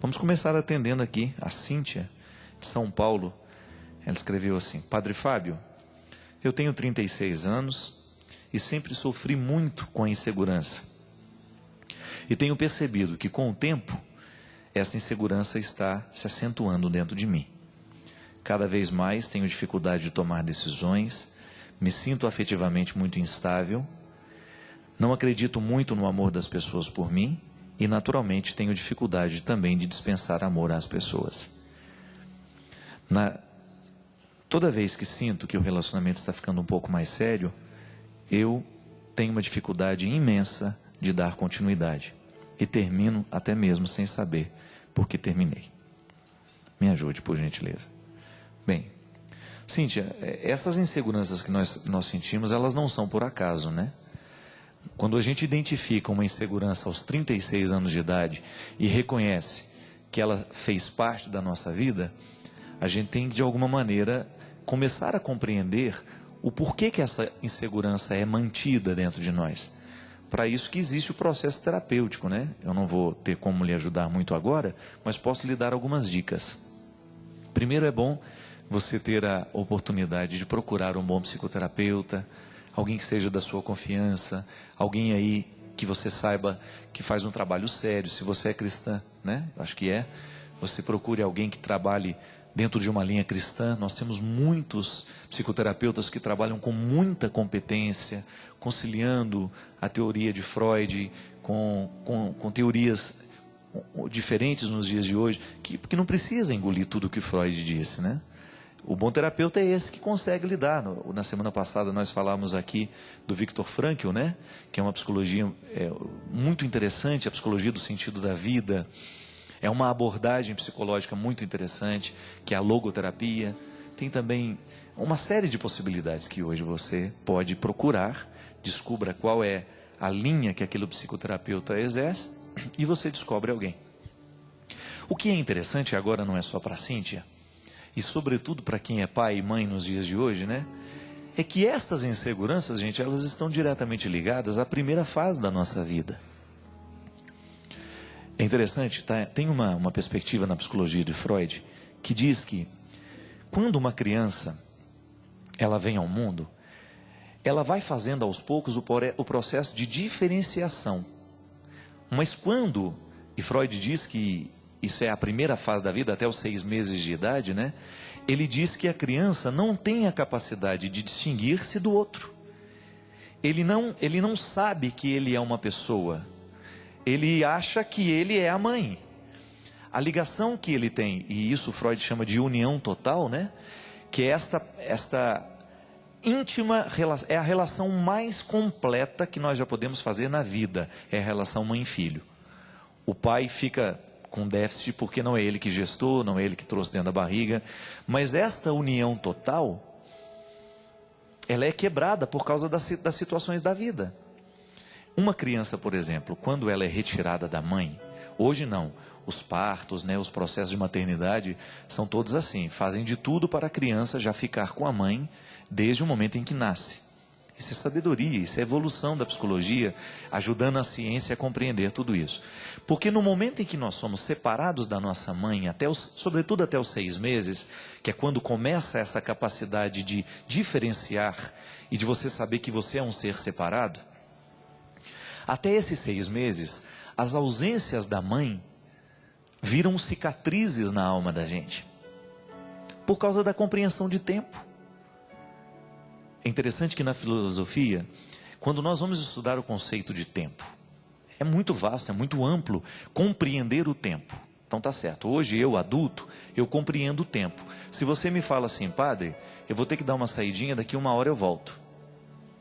Vamos começar atendendo aqui a Cíntia, de São Paulo. Ela escreveu assim: Padre Fábio, eu tenho 36 anos e sempre sofri muito com a insegurança. E tenho percebido que com o tempo, essa insegurança está se acentuando dentro de mim. Cada vez mais tenho dificuldade de tomar decisões, me sinto afetivamente muito instável, não acredito muito no amor das pessoas por mim e naturalmente tenho dificuldade também de dispensar amor às pessoas. Toda vez que sinto que o relacionamento está ficando um pouco mais sério, eu tenho uma dificuldade imensa de dar continuidade. E termino até mesmo sem saber por que terminei. Me ajude, por gentileza. Bem, Cíntia, essas inseguranças que nós sentimos, elas não são por acaso, né? Quando a gente identifica uma insegurança aos 36 anos de idade e reconhece que ela fez parte da nossa vida, a gente tem que, de alguma maneira, começar a compreender o porquê que essa insegurança é mantida dentro de nós. Para isso que existe o processo terapêutico, né? Eu não vou ter como lhe ajudar muito agora, mas posso lhe dar algumas dicas. Primeiro, é bom você ter a oportunidade de procurar um bom psicoterapeuta, alguém que seja da sua confiança, alguém aí que você saiba que faz um trabalho sério. Se você é cristã, né? Acho que é. Você procure alguém que trabalhe dentro de uma linha cristã. Nós temos muitos psicoterapeutas que trabalham com muita competência, conciliando a teoria de Freud com teorias diferentes nos dias de hoje, que não precisa engolir tudo o que Freud disse, né? O bom terapeuta é esse que consegue lidar. Na semana passada nós falamos aqui do Viktor Frankl, né? Que é uma psicologia muito interessante, a psicologia do sentido da vida. É uma abordagem psicológica muito interessante, que é a logoterapia. Tem também uma série de possibilidades que hoje você pode procurar, descubra qual é a linha que aquele psicoterapeuta exerce e você descobre alguém. O que é interessante agora não é só para a Cíntia, e sobretudo para quem é pai e mãe nos dias de hoje, né? É que essas inseguranças, gente, elas estão diretamente ligadas à primeira fase da nossa vida. É interessante, tá? Tem uma perspectiva na psicologia de Freud que diz que quando uma criança ela vem ao mundo, ela vai fazendo aos poucos o processo de diferenciação. Mas quando, e Freud diz que isso é a primeira fase da vida, até os 6 meses de idade, né? Ele diz que a criança não tem a capacidade de distinguir-se do outro. Ele não sabe que ele é uma pessoa. Ele acha que ele é a mãe. A ligação que ele tem, e isso Freud chama de união total, né? Que é esta íntima relação, é a relação mais completa que nós já podemos fazer na vida, é a relação mãe-filho. O pai fica com déficit porque não é ele que gestou, não é ele que trouxe dentro da barriga, mas esta união total, ela é quebrada por causa das situações da vida. Uma criança, por exemplo, quando ela é retirada da mãe, hoje não, os partos, né, os processos de maternidade são todos assim, fazem de tudo para a criança já ficar com a mãe desde o momento em que nasce. Isso é sabedoria, isso é evolução da psicologia, ajudando a ciência a compreender tudo isso. Porque no momento em que nós somos separados da nossa mãe, sobretudo até os 6 meses, que é quando começa essa capacidade de diferenciar e de você saber que você é um ser separado, até esses 6 meses, as ausências da mãe viram cicatrizes na alma da gente, por causa da compreensão de tempo. É interessante que na filosofia, quando nós vamos estudar o conceito de tempo, é muito vasto, é muito amplo compreender o tempo. Então tá certo, hoje eu adulto, eu compreendo o tempo. Se você me fala assim, padre, eu vou ter que dar uma saidinha, daqui 1 hora eu volto.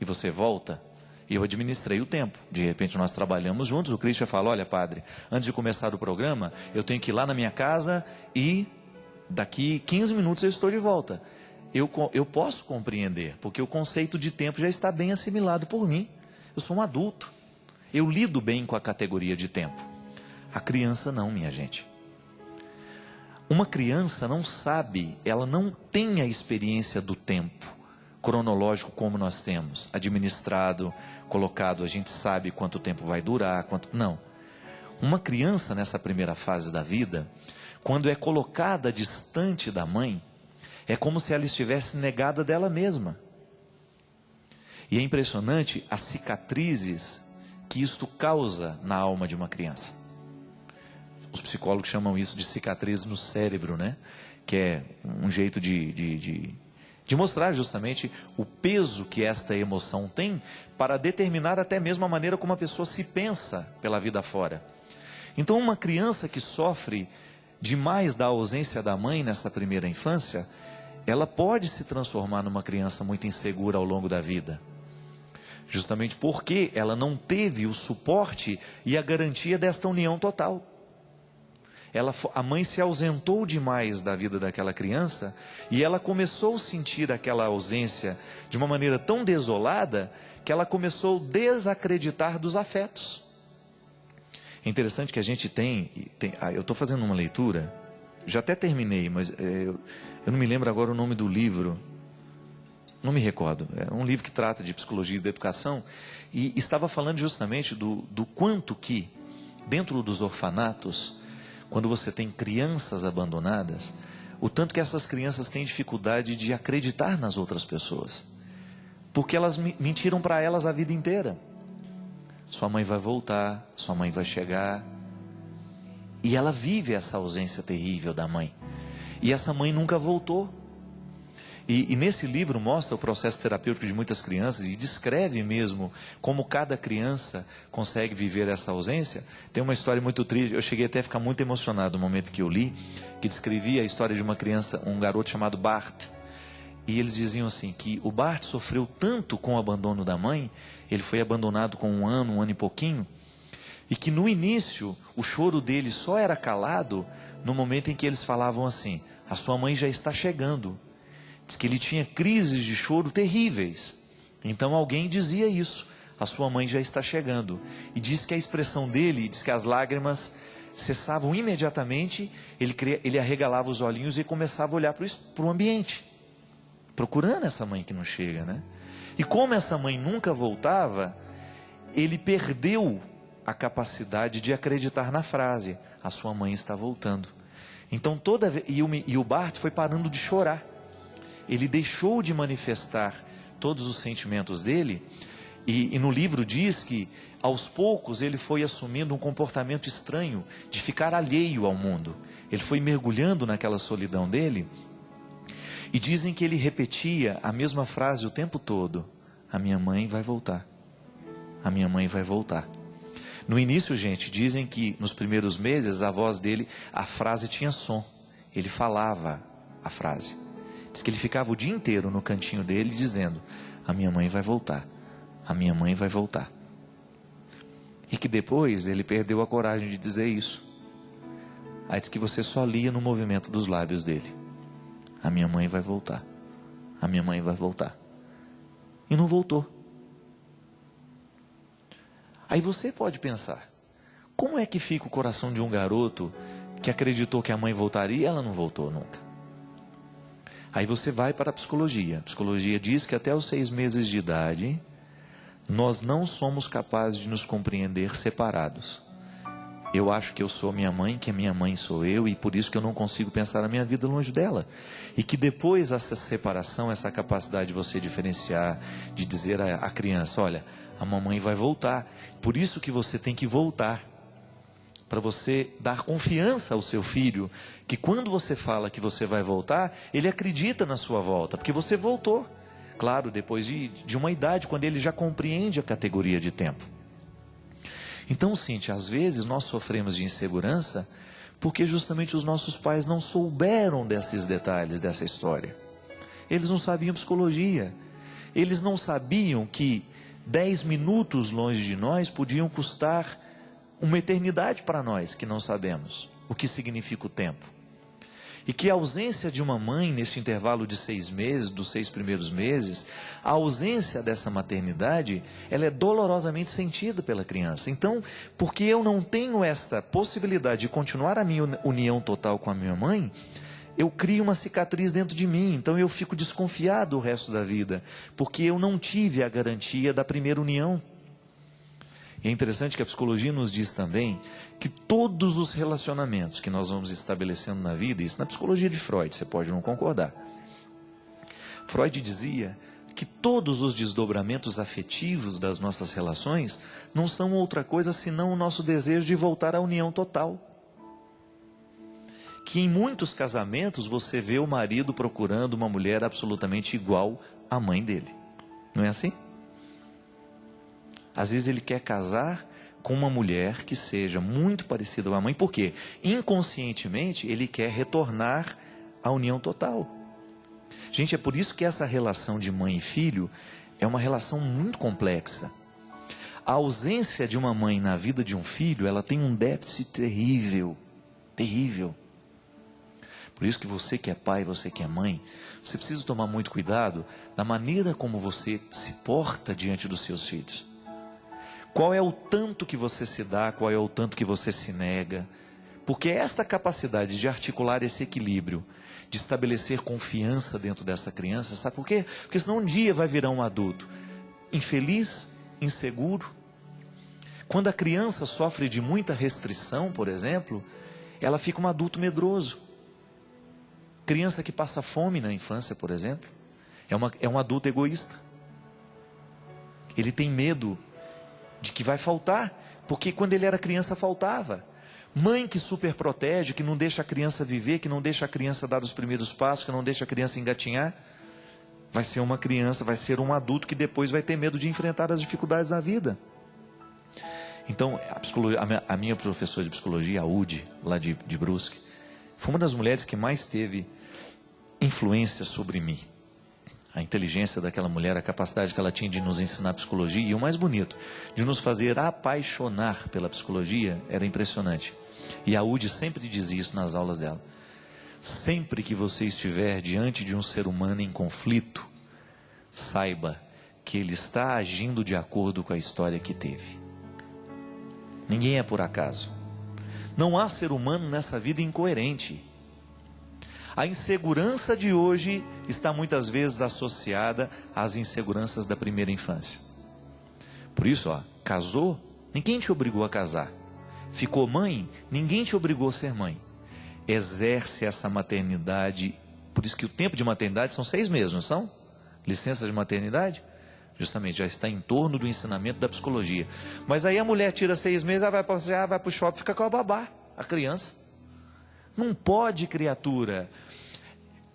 E você volta, e eu administrei o tempo. De repente nós trabalhamos juntos, o Christian fala, olha padre, antes de começar o programa, eu tenho que ir lá na minha casa e daqui 15 minutos eu estou de volta. Eu posso compreender, porque o conceito de tempo já está bem assimilado por mim. Eu sou um adulto. Eu lido bem com a categoria de tempo. A criança não, minha gente. Uma criança não sabe, ela não tem a experiência do tempo cronológico como nós temos, administrado, colocado, a gente sabe quanto tempo vai durar, não. Uma criança nessa primeira fase da vida, quando é colocada distante da mãe, é como se ela estivesse negada dela mesma. E é impressionante as cicatrizes que isto causa na alma de uma criança. Os psicólogos chamam isso de cicatriz no cérebro, né? Que é um jeito de mostrar justamente o peso que esta emoção tem para determinar até mesmo a maneira como a pessoa se pensa pela vida fora. Então, uma criança que sofre demais da ausência da mãe nessa primeira infância, ela pode se transformar numa criança muito insegura ao longo da vida. Justamente porque ela não teve o suporte e a garantia desta união total. A mãe se ausentou demais da vida daquela criança e ela começou a sentir aquela ausência de uma maneira tão desolada que ela começou a desacreditar dos afetos. É interessante que a gente eu estou fazendo uma leitura, já até terminei, mas eu não me lembro agora o nome do livro. Não me recordo, é um livro que trata de psicologia e da educação, e estava falando justamente do quanto que, dentro dos orfanatos, quando você tem crianças abandonadas, o tanto que essas crianças têm dificuldade de acreditar nas outras pessoas, porque elas mentiram para elas a vida inteira. Sua mãe vai voltar, sua mãe vai chegar, e ela vive essa ausência terrível da mãe, e essa mãe nunca voltou. E nesse livro mostra o processo terapêutico de muitas crianças e descreve mesmo como cada criança consegue viver essa ausência. Tem uma história muito triste, eu cheguei até a ficar muito emocionado no momento que eu li, que descrevia a história de uma criança, um garoto chamado Bart. E eles diziam assim, que o Bart sofreu tanto com o abandono da mãe, ele foi abandonado com um ano e pouquinho, e que no início o choro dele só era calado no momento em que eles falavam assim, a sua mãe já está chegando. Diz que ele tinha crises de choro terríveis. Então alguém dizia isso, a sua mãe já está chegando. E diz que a expressão dele, diz que as lágrimas cessavam imediatamente, ele arregalava os olhinhos e começava a olhar para o ambiente, procurando essa mãe que não chega, né? E como essa mãe nunca voltava, ele perdeu a capacidade de acreditar na frase, a sua mãe está voltando. Então e o Bart foi parando de chorar. Ele deixou de manifestar todos os sentimentos dele, e no livro diz que, aos poucos, ele foi assumindo um comportamento estranho, de ficar alheio ao mundo. Ele foi mergulhando naquela solidão dele, e dizem que ele repetia a mesma frase o tempo todo, a minha mãe vai voltar, a minha mãe vai voltar. No início, gente, dizem que nos primeiros meses, a voz dele, a frase tinha som, ele falava a frase. Diz que ele ficava o dia inteiro no cantinho dele dizendo, a minha mãe vai voltar, a minha mãe vai voltar. E que depois ele perdeu a coragem de dizer isso. Aí diz que você só lia no movimento dos lábios dele, a minha mãe vai voltar, a minha mãe vai voltar. E não voltou. Aí você pode pensar, como é que fica o coração de um garoto que acreditou que a mãe voltaria e ela não voltou nunca? Aí você vai para a psicologia. A psicologia diz que até os 6 meses de idade, nós não somos capazes de nos compreender separados. Eu acho que eu sou minha mãe, que a minha mãe sou eu, e por isso que eu não consigo pensar a minha vida longe dela. E que depois essa separação, essa capacidade de você diferenciar, de dizer à criança, olha, a mamãe vai voltar. Por isso que você tem que voltar. Para você dar confiança ao seu filho, que quando você fala que você vai voltar, ele acredita na sua volta, porque você voltou. Claro, depois de uma idade, quando ele já compreende a categoria de tempo. Então, Cíntia, às vezes nós sofremos de insegurança, porque justamente os nossos pais não souberam desses detalhes dessa história. Eles não sabiam psicologia. Eles não sabiam que 10 minutos longe de nós podiam custar uma eternidade para nós que não sabemos o que significa o tempo. E que a ausência de uma mãe nesse intervalo de 6 meses, dos 6 primeiros meses, a ausência dessa maternidade, ela é dolorosamente sentida pela criança. Então, porque eu não tenho essa possibilidade de continuar a minha união total com a minha mãe, eu crio uma cicatriz dentro de mim. Então eu fico desconfiado o resto da vida, porque eu não tive a garantia da primeira união. E é interessante que a psicologia nos diz também que todos os relacionamentos que nós vamos estabelecendo na vida, isso na psicologia de Freud, você pode não concordar. Freud dizia que todos os desdobramentos afetivos das nossas relações não são outra coisa senão o nosso desejo de voltar à união total. Que em muitos casamentos você vê o marido procurando uma mulher absolutamente igual à mãe dele. Não é assim? Às vezes ele quer casar com uma mulher que seja muito parecida com a mãe, porque inconscientemente ele quer retornar à união total. Gente, é por isso que essa relação de mãe e filho é uma relação muito complexa. A ausência de uma mãe na vida de um filho, ela tem um déficit terrível, terrível. Por isso que você que é pai, você que é mãe, você precisa tomar muito cuidado na maneira como você se porta diante dos seus filhos. Qual é o tanto que você se dá, qual é o tanto que você se nega. Porque esta capacidade de articular esse equilíbrio, de estabelecer confiança dentro dessa criança, sabe por quê? Porque senão um dia vai virar um adulto infeliz, inseguro. Quando a criança sofre de muita restrição, por exemplo, ela fica um adulto medroso. Criança que passa fome na infância, por exemplo, é um adulto egoísta. Ele tem medo de que vai faltar, porque quando ele era criança faltava. Mãe que super protege, que não deixa a criança viver, que não deixa a criança dar os primeiros passos, que não deixa a criança engatinhar, vai ser uma criança, vai ser um adulto que depois vai ter medo de enfrentar as dificuldades da vida. Então, a minha professora de psicologia, a Udi, lá de Brusque, foi uma das mulheres que mais teve influência sobre mim. A inteligência daquela mulher, a capacidade que ela tinha de nos ensinar psicologia, e o mais bonito, de nos fazer apaixonar pela psicologia, era impressionante. E a Udi sempre dizia isso nas aulas dela. Sempre que você estiver diante de um ser humano em conflito, saiba que ele está agindo de acordo com a história que teve. Ninguém é por acaso. Não há ser humano nessa vida incoerente. A insegurança de hoje está muitas vezes associada às inseguranças da primeira infância. Por isso, casou, ninguém te obrigou a casar. Ficou mãe, ninguém te obrigou a ser mãe. Exerce essa maternidade. Por isso que o tempo de maternidade são 6 meses, não são? Licença de maternidade? Justamente, já está em torno do ensinamento da psicologia. Mas aí a mulher tira 6 meses, ela vai passear, vai para o shopping, fica com a babá, a criança. Não pode, criatura.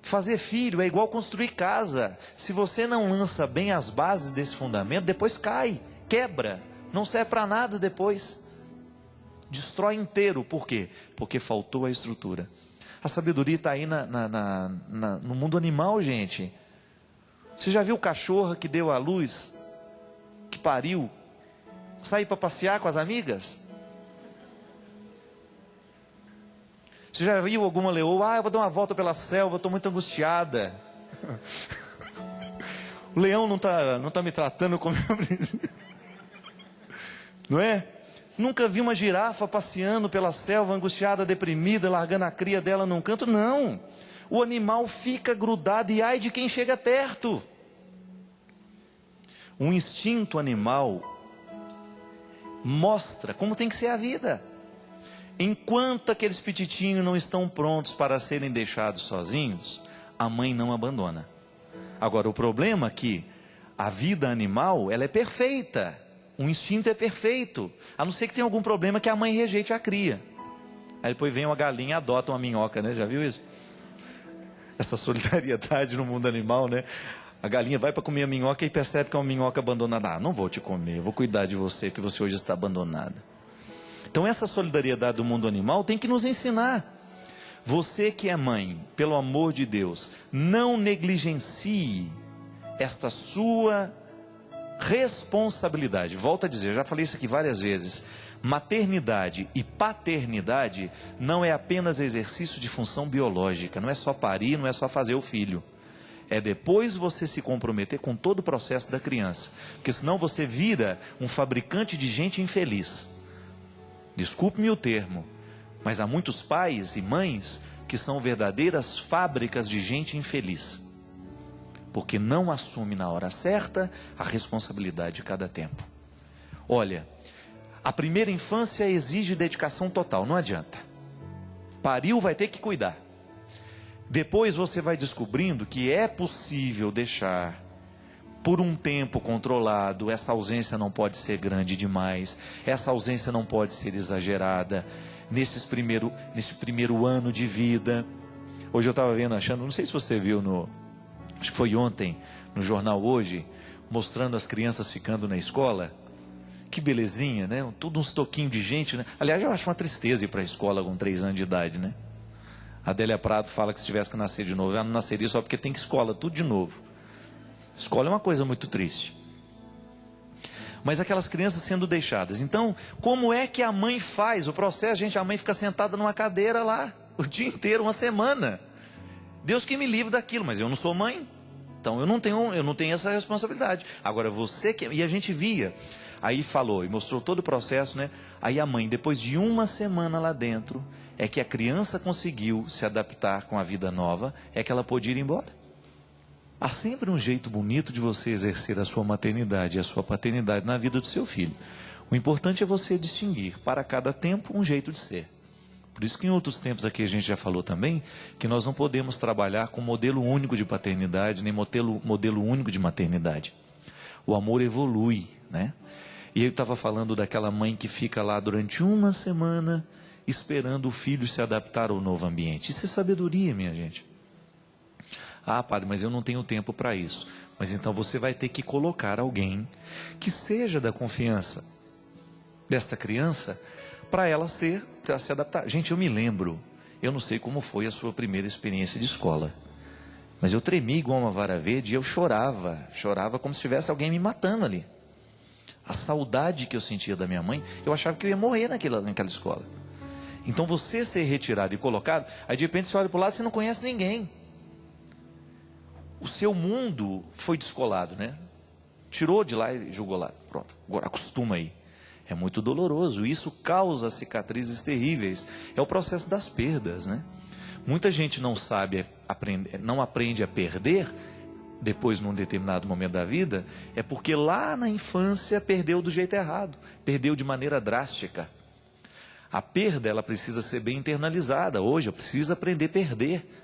Fazer filho é igual construir casa. Se você não lança bem as bases desse fundamento, depois cai, quebra, não serve para nada depois. Destrói inteiro. Por quê? Porque faltou a estrutura. A sabedoria está aí no mundo animal, gente. Você já viu cachorra que deu à luz, que pariu, sair para passear com as amigas? Você já viu alguma leoa? Eu vou dar uma volta pela selva, estou muito angustiada. O leão não tá me tratando como eu preciso. Não é? Nunca vi uma girafa passeando pela selva, angustiada, deprimida, largando a cria dela num canto. Não. O animal fica grudado e ai de quem chega perto. Um instinto animal mostra como tem que ser a vida. Enquanto aqueles pititinhos não estão prontos para serem deixados sozinhos, a mãe não abandona. Agora, o problema é que a vida animal, ela é perfeita. O instinto é perfeito. A não ser que tenha algum problema que a mãe rejeite a cria. Aí depois vem uma galinha e adota uma minhoca, né? Já viu isso? Essa solidariedade no mundo animal, né? A galinha vai para comer a minhoca e percebe que é uma minhoca abandonada. Não vou te comer, eu vou cuidar de você, porque você hoje está abandonada. Então essa solidariedade do mundo animal tem que nos ensinar. Você que é mãe, pelo amor de Deus, não negligencie esta sua responsabilidade. Volto a dizer, eu já falei isso aqui várias vezes. Maternidade e paternidade não é apenas exercício de função biológica. Não é só parir, não é só fazer o filho. É depois você se comprometer com todo o processo da criança. Porque senão você vira um fabricante de gente infeliz. Desculpe-me o termo, mas há muitos pais e mães que são verdadeiras fábricas de gente infeliz. Porque não assume na hora certa a responsabilidade de cada tempo. Olha, A primeira infância exige dedicação total, não adianta. Pariu, vai ter que cuidar. Depois você vai descobrindo que é possível deixar por um tempo controlado. Essa ausência não pode ser grande demais, essa ausência não pode ser exagerada nesse primeiro ano de vida. Hoje eu estava vendo, não sei se você viu acho que foi ontem, no jornal Hoje, mostrando as crianças ficando na escola. Que belezinha, né? Tudo uns toquinhos de gente, né? Aliás, eu acho uma tristeza ir para a escola com 3 anos de idade, né? A Adélia Prado fala que se tivesse que nascer de novo, ela não nasceria só porque tem que escola, tudo de novo. Escola é uma coisa muito triste. Mas aquelas crianças sendo deixadas. Então, como é que a mãe faz o processo? Gente, a mãe fica sentada numa cadeira lá, o dia inteiro, uma semana. Deus que me livre daquilo, mas eu não sou mãe. Então, eu não tenho essa responsabilidade. Agora, você que... E a gente via... Aí falou e mostrou todo o processo, né? Aí a mãe, depois de uma semana lá dentro, é que a criança conseguiu se adaptar com a vida nova, é que ela pôde ir embora. Há sempre um jeito bonito de você exercer a sua maternidade e a sua paternidade na vida do seu filho. O importante é você distinguir, para cada tempo, um jeito de ser. Por isso que em outros tempos aqui a gente já falou também, que nós não podemos trabalhar com modelo único de paternidade, nem modelo único de maternidade. O amor evolui, né? E eu estava falando daquela mãe que fica lá durante uma semana esperando o filho se adaptar ao novo ambiente. Isso é sabedoria, minha gente. Ah, padre, mas eu não tenho tempo para isso. Mas então você vai ter que colocar alguém que seja da confiança desta criança para ela se adaptar. Gente, eu me lembro, eu não sei como foi a sua primeira experiência de escola, mas eu tremi igual uma vara verde e eu chorava como se tivesse alguém me matando ali. A saudade que eu sentia da minha mãe, eu achava que eu ia morrer naquela escola. Então você ser retirado e colocado, aí de repente você olha para o lado e você não conhece ninguém. O seu mundo foi descolado, né? Tirou de lá e jogou lá. Pronto, agora acostuma aí. É muito doloroso, isso causa cicatrizes terríveis. É o processo das perdas, né? Muita gente não aprende a perder, depois num determinado momento da vida, é porque lá na infância perdeu do jeito errado, perdeu de maneira drástica. A perda, ela precisa ser bem internalizada. Hoje eu preciso aprender a perder.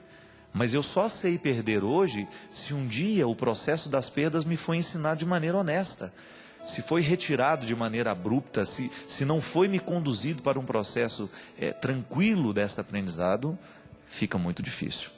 Mas eu só sei perder hoje se um dia o processo das perdas me foi ensinado de maneira honesta. Se foi retirado de maneira abrupta, se não foi me conduzido para um processo tranquilo deste aprendizado, fica muito difícil.